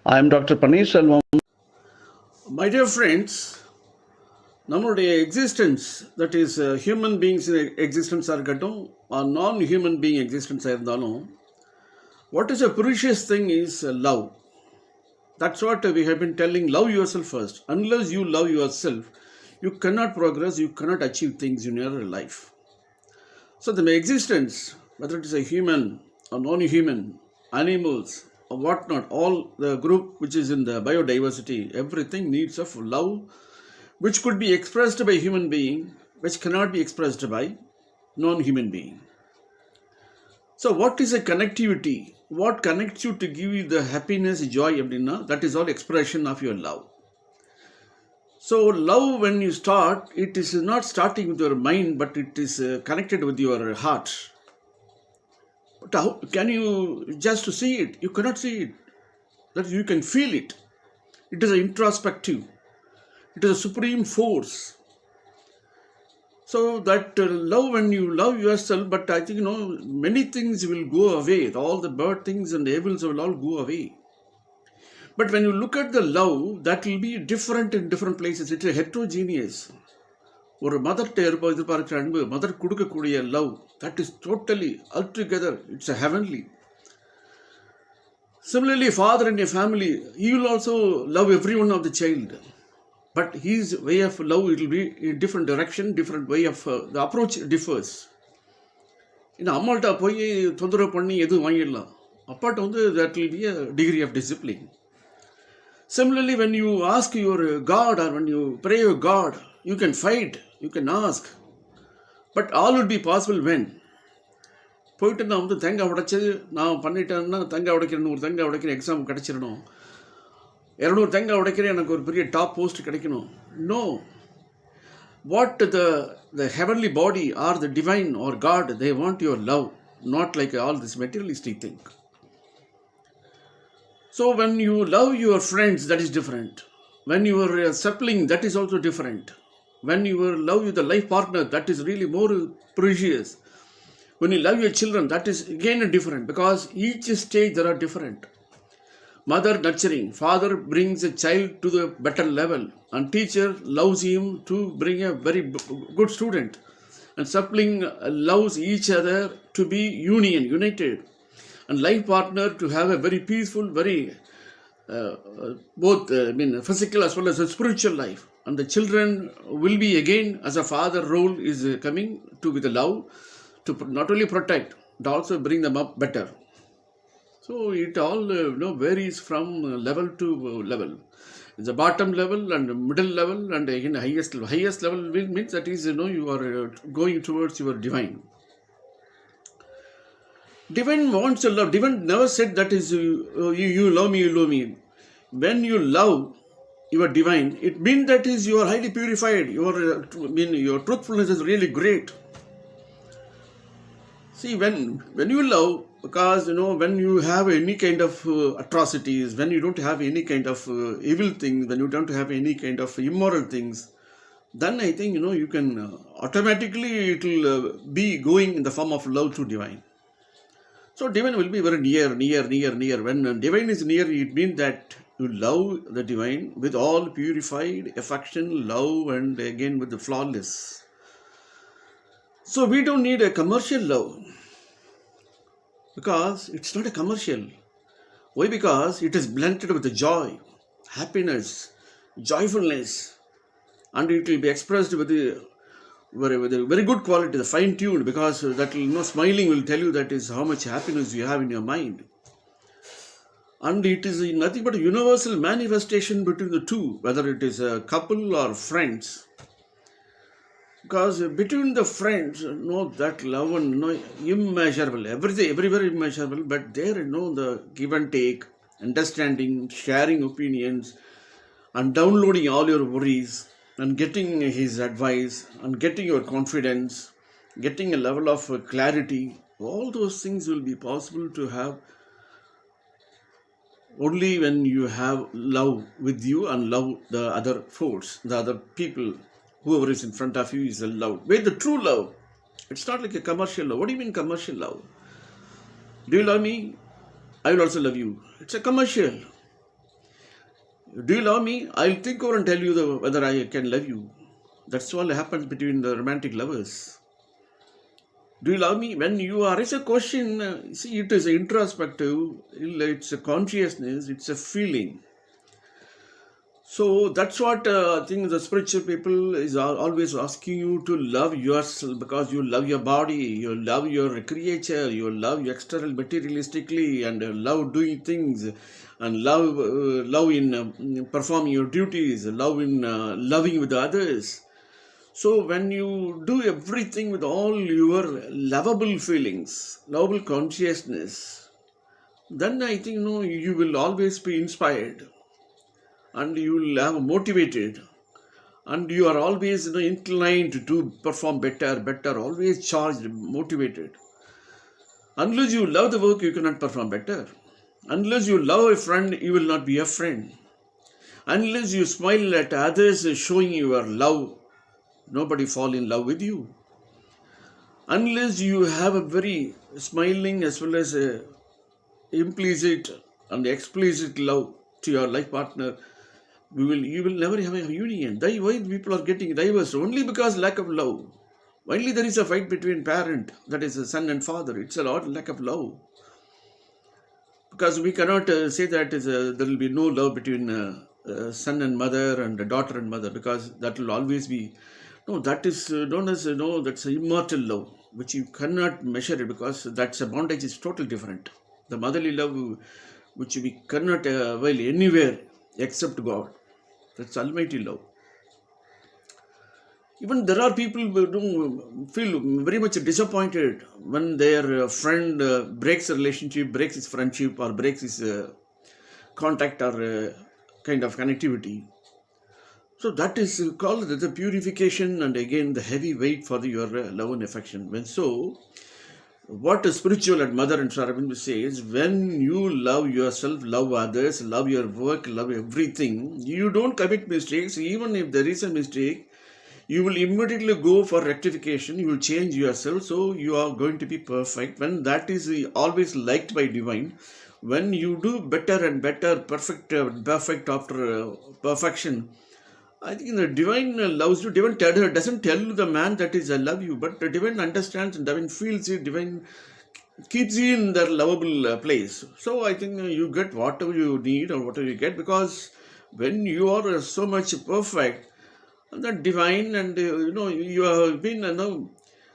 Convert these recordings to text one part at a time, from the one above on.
I am Dr. Paneerselvam. My dear friends, நம்மளுடைய existence that is human beings எக்ஸிஸ்டன்ஸாக இருக்கட்டும் நான் ஹியூமன் பீயிங் எக்ஸிஸ்டன்ஸாக இருந்தாலும் what is a precious thing is love. That's what we have been telling. Love yourself first. Unless you love yourself, you cannot progress, you cannot achieve things in your life. So the existence, whether it is a human or non-human, animals or whatnot, all the group which is in the biodiversity, everything needs of love, which could be expressed by human being, which cannot be expressed by non-human being. So what is a connectivity? What connects you to give you the happiness, joy, abdina? That is all expression of your love. So love, when you start, it is not starting with your mind, but it is connected with your heart. But how can you just see it? You cannot see it. That you can feel it. It is introspective. It is a supreme force. So that love, when you love yourself, but I think many things will go away. All the bad things and evils will all go away. But when you look at the love, that will be different in different places. It is heterogeneous. ஒரு மதர்கிட்ட எதிர்பார்க்குற அன்பு, mother கொடுக்கக்கூடிய love, that is totally altogether, it's a heavenly. Similarly, father in your family, he will also love every one of the child. But his way of love, it will be in different direction, different way of, the approach differs. இன்னும் அம்மாள்கிட்ட போய் தொந்தரவு பண்ணி எதுவும் வாங்கிடலாம். அப்பாட்ட that will be a degree of discipline. Similarly, when you ask your God or when you pray your God, you can fight, you can ask. But all would be possible when? போயிட்டு நான் தேங்காய் உடைச்சி நான் பண்ணிட்டேன்னா தேங்காய் உடைக்கிறேன், 100 தேங்காய் உடைக்கிறேன், exam கிடச்சிடணும், 200 தேங்காய் உடைக்கிறேன், எனக்கு ஒரு பெரிய டாப் போஸ்ட் கிடைக்கணும். No. What the heavenly body or the divine or God, they want your love, not like all this materialistic thing. So when you love your friends, that is different. When you are sibling, that is also different. When you love the life partner, that is really more precious. When you love your children, that is again different, because each stage there are different. Mother nurturing, father brings a child to the better level, and teacher loves him to bring a very good student. And sibling loves each other to be united. And life partner to have a very peaceful, very both physical as well as a spiritual life. And the children will be again, as a father role is coming to with the love to not only protect but also bring them up better. So it all varies from level to level. The bottom level and middle level and again highest level. Highest level means that is you are going towards your divine. Divine wants your love. Divine never said that is you love me, you love me. When you love your divine, it means that is you are highly purified. Your truthfulness is really great. See, when you love, because when you have any kind of atrocities, when you don't have any kind of evil things, when you don't have any kind of immoral things, then I think you can automatically it will be going in the form of love to divine. So divine will be very near. When divine is near, it means that you love the divine with all purified affection, love, and again with the flawless. So we don't need a commercial love, because it's not a commercial. Why? Because it is blended with the joy, happiness, joyfulness, and it will be expressed with the very good quality, the fine-tuned, because that smiling will tell you that is how much happiness you have in your mind. And it is nothing but a universal manifestation between the two, whether it is a couple or friends. Because between the friends, that love and immeasurable, everywhere immeasurable, but there the give and take, understanding, sharing opinions, and downloading all your worries, and getting his advice, and getting your confidence, getting a level of clarity, all those things will be possible to have only when you have love with you and love the other force, the other people, whoever is in front of you is a love. Where the true love, it's not like a commercial love. What do you mean commercial love? Do you love me? I will also love you. It's a commercial. Do you love me? I'll think over and tell you whether I can love you. That's all happens between the romantic lovers. Do you love me? When you are, it's a question. See, it is introspective. It's a consciousness. It's a feeling. So that's what I think the spiritual people is always asking you to love yourself, because you love your body, you love your creature, you love external materialistically, and love doing things, and love in performing your duties, love in loving with others. So when you do everything with all your lovable feelings, lovable consciousness, then I think you will always be inspired, and you will have motivated, and you are always inclined to perform better, always charged, motivated. Unless you love the work, you cannot perform better. Unless you love a friend, you will not be a friend. Unless you smile at others showing your love, nobody fall in love with you. Unless you have a very smiling as well as a implicit and explicit love to your life partner, you will never have a union. Why people are getting divorced? Only because lack of love. Only there is a fight between parent, that is a son and father. It's a lot lack of love. Because we cannot say that there will be no love between son and mother and daughter and mother, because that will always be. No, that is known as, that's an immortal love, which you cannot measure it, because that's a bondage is totally different. The motherly love, which we cannot avail anywhere except God. That's almighty love. Even there are people who feel very much disappointed when their friend breaks a relationship, breaks his friendship, or breaks his contact or kind of connectivity. So that is called the purification, and again the heavy weight for your love and affection. What a spiritual and Mother and Saravindu says, when you love yourself, love others, love your work, love everything, you don't commit mistakes. Even if there is a mistake, you will immediately go for rectification. You will change yourself, so you are going to be perfect. When that is always liked by divine, when you do better and better, perfect after perfection, I think the divine loves you. Divine doesn't tell the man that is I love you, but the divine understands and divine feels it. Divine keeps you in their lovable place. So I think you get whatever you need or whatever you get, because when you are so much perfect, the divine, and you have been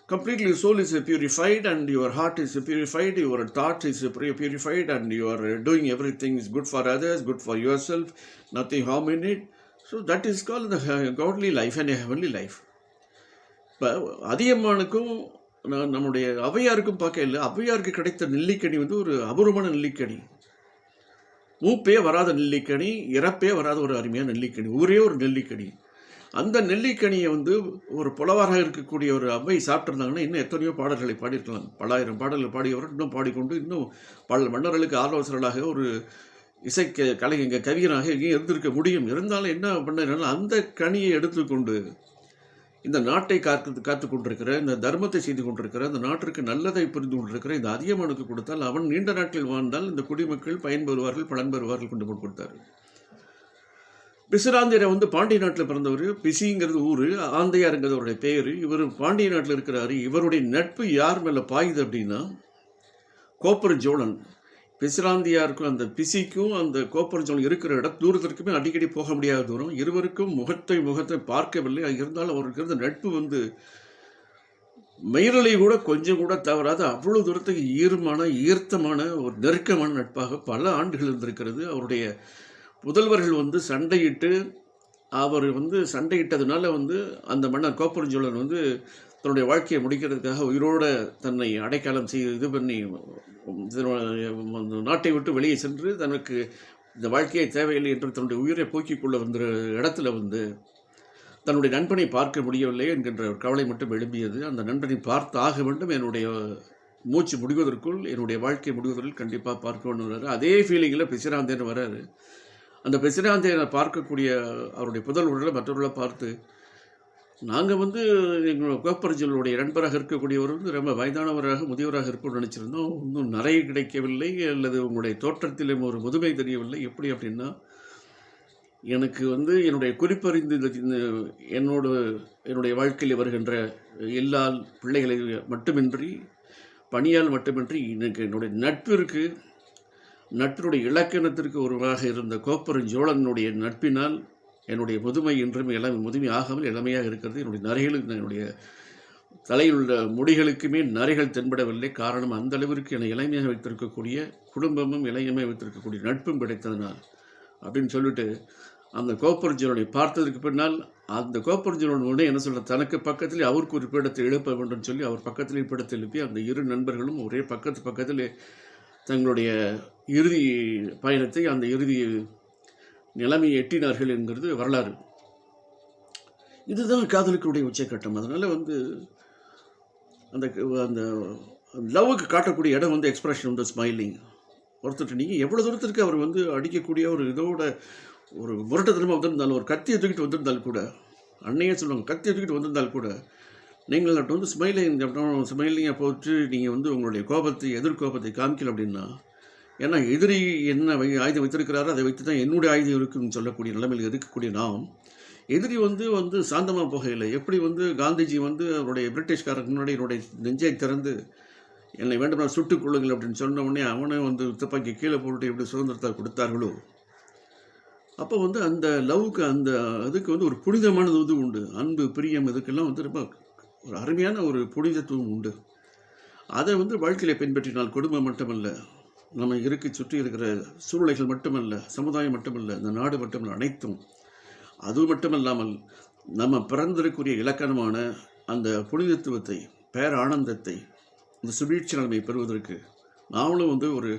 completely, soul is purified, and your heart is purified, your thought is purified, and you are doing everything is good for others, good for yourself, nothing harm in it. So that is called the godly life and a heavenly life. இப்போ அதியம்மானுக்கும் நம்முடைய அவையாருக்கும் பார்க்கல, அவையாருக்கு கிடைத்த நெல்லிக்கனி ஒரு அபூர்வமான நெல்லிக்கனி, மூப்பே வராத நெல்லிக்கனி, இறப்பே வராத ஒரு அருமையான நெல்லிக்கனி, ஒரே ஒரு நெல்லிக்கனி. அந்த நெல்லிக்கனியை ஒரு புலவராக இருக்கக்கூடிய ஒரு அவை சாப்பிட்ருந்தாங்கன்னா இன்னும் எத்தனையோ பாடல்களை பாடியிருக்கலாம். பல்லாயிரம் பாடல்கள் பாடியவர் இன்னும் பாடிக்கொண்டு இன்னும் பல மன்னர்களுக்கு ஆலோசகர்களாக ஒரு இசை கலைஞர் கவிஞராக எங்கேயும் இருந்திருக்க முடியும். இருந்தாலும் என்ன பண்ணாலும் அந்த கனியை எடுத்துக்கொண்டு இந்த நாட்டை காத்து கொண்டிருக்கிற, இந்த தர்மத்தை செய்து கொண்டிருக்கிற, இந்த நாட்டிற்கு நல்லதை புரிந்து கொண்டிருக்கிற இந்த அதியமானுக்கு கொடுத்தால் அவன் நீண்ட நாட்கள் வாழ்ந்தால் இந்த குடிமக்கள் பயன்பெறுவார்கள், பலன் பெறுவார்கள் கொண்டு கொடுத்தார். பிசிராந்தியரை பாண்டிய நாட்டில் பிறந்தவர். பிசிங்கிறது ஊர், ஆந்தையாருங்கிறது அவருடைய பெயர். இவர் பாண்டிய நாட்டில் இருக்கிறாரு. இவருடைய நட்பு யார் மேலே பாயுது அப்படின்னா கோப்பர் ஜோழன். பிசிராந்தியாருக்கும் அந்த பிசிக்கும் அந்த கோப்பர் ஜோழன் இருக்கிற தூரத்திற்குமே அடிக்கடி போக முடியாத தூரம். இருவருக்கும் முகத்தை பார்க்கவில்லை. இருந்தாலும் அவருக்கு இருந்த நட்பு மயிரலை கூட கொஞ்சம் கூட தவறாத அவ்வளவு தூரத்துக்கு ஈர்த்தமான ஒரு நெருக்கமான நட்பாக பல ஆண்டுகள் இருந்திருக்கிறது. அவருடைய புதல்வர்கள் சண்டையிட்டு அவர் சண்டையிட்டதுனால அந்த மன்னர் கோப்பர் ஜோழன் தன்னுடைய வாழ்க்கையை முடிக்கிறதுக்காக உயிரோட தன்னை அடைக்காலம் இது பண்ணி நாட்டை விட்டு வெளியே சென்று தனக்கு இந்த வாழ்க்கையை தேவையில்லை என்று தன்னுடைய உயிரை போக்கிக் கொள்ள இடத்துல தன்னுடைய நண்பனை பார்க்க முடியவில்லை என்கின்ற ஒரு கவலை மட்டும் எழும்பியது. அந்த நண்பனை பார்த்து ஆக வேண்டும், என்னுடைய மூச்சு முடிவதற்குள், என்னுடைய வாழ்க்கை முடிவதற்குள் கண்டிப்பாக பார்க்க வேண்டும். அதே ஃபீலிங்கில் பிசிராந்தேன்னு வராரு. அந்த பிசிராந்தையை பார்க்கக்கூடிய அவருடைய புதல்வர்களை மற்றவர்களை பார்த்து, நாங்கள் எங்கள் கோப்பரஞ்சலுடைய நண்பராக இருக்கக்கூடியவர் ரொம்ப வயதானவராக முதியவராக இருப்போம்னு நினச்சிருந்தோம். இன்னும் நிறைய கிடைக்கவில்லை, அல்லது உங்களுடைய தோற்றத்திலும் ஒரு முதுமை தெரியவில்லை. எப்படி அப்படின்னா, எனக்கு வந்து என்னுடைய குறிப்பறிந்து என்னுடைய வாழ்க்கையில் வருகின்ற எல்லா பிள்ளைகளை மட்டுமின்றி, பணியால் மட்டுமின்றி, எனக்கு என்னுடைய நட்பிற்கு, நட்பினுடைய இலக்கணத்திற்கு ஒருவராக இருந்த கோப்பெருஞ்சோழனுடைய நட்பினால் என்னுடைய முதுமை இன்றும் முதுமை ஆகாமல் இளமையாக இருக்கிறது. என்னுடைய தலையில் உள்ள முடிகளுக்குமே நரைகள் தென்படவில்லை. காரணம், அந்த அளவிற்கு என்னை இளமையாக வைத்திருக்கக்கூடிய குடும்பமும் இளமையாக வைத்திருக்கக்கூடிய நட்பும் கிடைத்ததனால் அப்படின்னு சொல்லிட்டு, அந்த கோப்பெருஞ்சோழனை பார்த்ததற்கு பின்னால் அந்த கோப்பெருஞ்சோழன் உடனே என்ன சொல்ற, தனக்கு பக்கத்திலே அவருக்கு ஒரு பீடத்தை எழுப்ப வேண்டும் சொல்லி அவர் பக்கத்திலே பீடத்தை எழுப்பி அந்த இரு நண்பர்களும் ஒரே பக்கத்திலே தங்களுடைய இறுதி பயணத்தை, அந்த இறுதி நிலைமையை எட்டினார்கள் என்கிறது வரலாறு. இதுதான் காதலுக்குடைய உச்சக்கட்டம். அதனால் வந்து அந்த அந்த லவ்வுக்கு காட்டக்கூடிய இடம் வந்து எக்ஸ்பிரஷன் வந்து ஸ்மைலிங். ஒருத்தர் நீங்கள் எவ்வளோ தூரத்திற்கு அவர் வந்து அடிக்கக்கூடிய ஒரு இதோட ஒரு முரட்டத்தனமாக வந்திருந்தாலும், ஒரு கத்தியை தூக்கிட்டு வந்திருந்தால் கூட, அன்னையே சொல்லுவாங்க, கத்தியை தூக்கிட்டு வந்திருந்தால் கூட நீங்கள் வந்து ஸ்மைலிங்கை போட்டு நீங்கள் வந்து உங்களுடைய கோபத்தை, எதிர்கோபத்தை காமிக்கல அப்படின்னா, ஏன்னா எதிரி என்ன ஆயுதம் வைத்திருக்கிறாரோ அதை வைத்து தான் என்னுடைய ஆயுதம் இருக்குன்னு சொல்லக்கூடிய நிலைமையில் இருக்கக்கூடிய நாம், எதிரி வந்து சாந்தமாக போகையில் எப்படி வந்து காந்திஜி வந்து அவருடைய பிரிட்டிஷ்காரருக்கு முன்னாடி என்னுடைய நெஞ்சை திறந்து என்னை வேண்டுமானால் சுட்டுக் கொள்ளுங்கள் அப்படின்னு சொன்ன உடனே அவனை வந்து துப்பாக்கி கீழே போட்டு எப்படி சுதந்திரத்தை கொடுத்தார்களோ, அப்போ வந்து அந்த லவ்வுக்கு, அந்த அதுக்கு வந்து ஒரு புனிதமானது வந்து உண்டு. அன்பு, பிரியம், இதுக்கெல்லாம் வந்து ரொம்ப ஒரு அருமையான ஒரு புனிதத்துவம் உண்டு. அதை வந்து வாழ்க்கையில் பின்பற்றினால் குடும்பம் மட்டுமல்ல, நம்ம சுற்றி இருக்கிற சூழ்நிலைகள் மட்டுமல்ல, சமுதாயம் மட்டுமல்ல, இந்த நாடு மட்டுமல்ல, அனைத்தும். அது மட்டுமல்லாமல் நம்ம பிறந்திருக்கக்கூடிய இலக்கணமான அந்த புனிதத்துவத்தை, பேரானந்தத்தை, இந்த சுபீட்ச நிலைமை பெறுவதற்கு நாமளும் வந்து ஒரு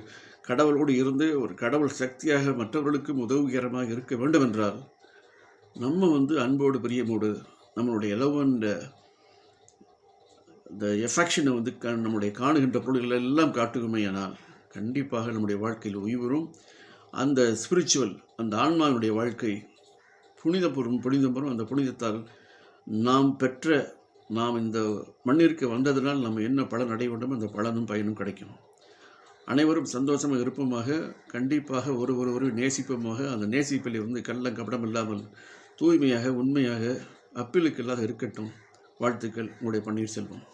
கடவுளோடு இருந்து ஒரு கடவுள் சக்தியாக மற்றவர்களுக்கும் உதவிகரமாக இருக்க வேண்டும் என்றால், நம்ம வந்து அன்போடு பிரியமோடு நம்மளுடைய லவ்ன்ற இந்த எஃபெக்ஷனை வந்து நம்முடைய காணுகின்ற பொருள்கள் எல்லாம் காட்டுகுமையானால் கண்டிப்பாக நம்முடைய வாழ்க்கையில் உயிரும். அந்த ஸ்பிரிச்சுவல், அந்த ஆன்மாவினுடைய வாழ்க்கை புனிதம் பெறும். அந்த புனிதத்தால் நாம் இந்த மண்ணிற்கு வந்ததனால் நம்ம என்ன பலன் அடைய வேண்டும், அந்த பலனும் பயனும் கிடைக்கும். அனைவரும் சந்தோஷமாக இருப்போமாக, கண்டிப்பாக ஒருவரை நேசிப்போமாக. அந்த நேசிப்பில் வந்து கள்ளங்கபடம் இல்லாமல் தூய்மையாக, உண்மையாக, அப்பிலுக்கு இல்லாத இருக்கட்டும். வாழ்த்துக்கள், உங்களுடைய பன்னீர்செல்வம்.